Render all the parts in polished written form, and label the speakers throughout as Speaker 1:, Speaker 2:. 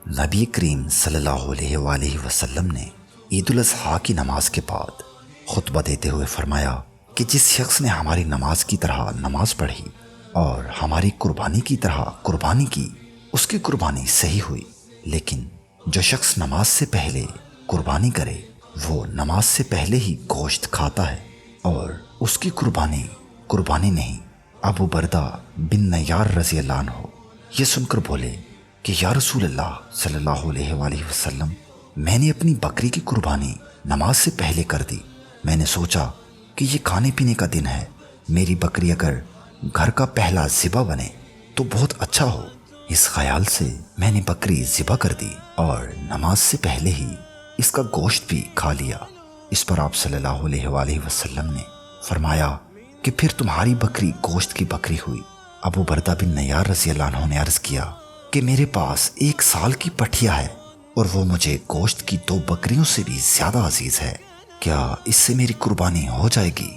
Speaker 1: نبی کریم صلی اللہ علیہ وآلہ وسلم نے عید الاضحیٰ کی نماز کے بعد خطبہ دیتے ہوئے فرمایا کہ جس شخص نے ہماری نماز کی طرح نماز پڑھی اور ہماری قربانی کی طرح قربانی کی، اس کی قربانی صحیح ہوئی، لیکن جو شخص نماز سے پہلے قربانی کرے وہ نماز سے پہلے ہی گوشت کھاتا ہے اور اس کی قربانی نہیں۔ ابو بردہ بن نیار رضی اللہ عنہ یہ سن کر بولے کہ یا رسول اللہ صلی اللہ علیہ وآلہ وسلم، میں نے اپنی بکری کی قربانی نماز سے پہلے کر دی۔ میں نے سوچا کہ یہ کھانے پینے کا دن ہے، میری بکری اگر گھر کا پہلا ذبح بنے تو بہت اچھا ہو۔ اس خیال سے میں نے بکری ذبح کر دی اور نماز سے پہلے ہی اس کا گوشت بھی کھا لیا۔ اس پر آپ صلی اللہ علیہ وآلہ وسلم نے فرمایا کہ پھر تمہاری بکری گوشت کی بکری ہوئی۔ ابو بردہ بن نیار رضی اللہ عنہ نے عرض کیا کہ میرے پاس 1 سال کی پٹھیا ہے اور وہ مجھے گوشت کی 2 بکریوں سے بھی زیادہ عزیز ہے، کیا اس سے میری قربانی ہو جائے گی؟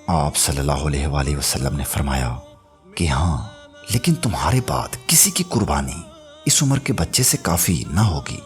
Speaker 1: آپ صلی اللہ علیہ وآلہ وسلم نے فرمایا کہ ہاں، لیکن تمہارے بعد کسی کی قربانی اس عمر کے بچے سے کافی نہ ہوگی۔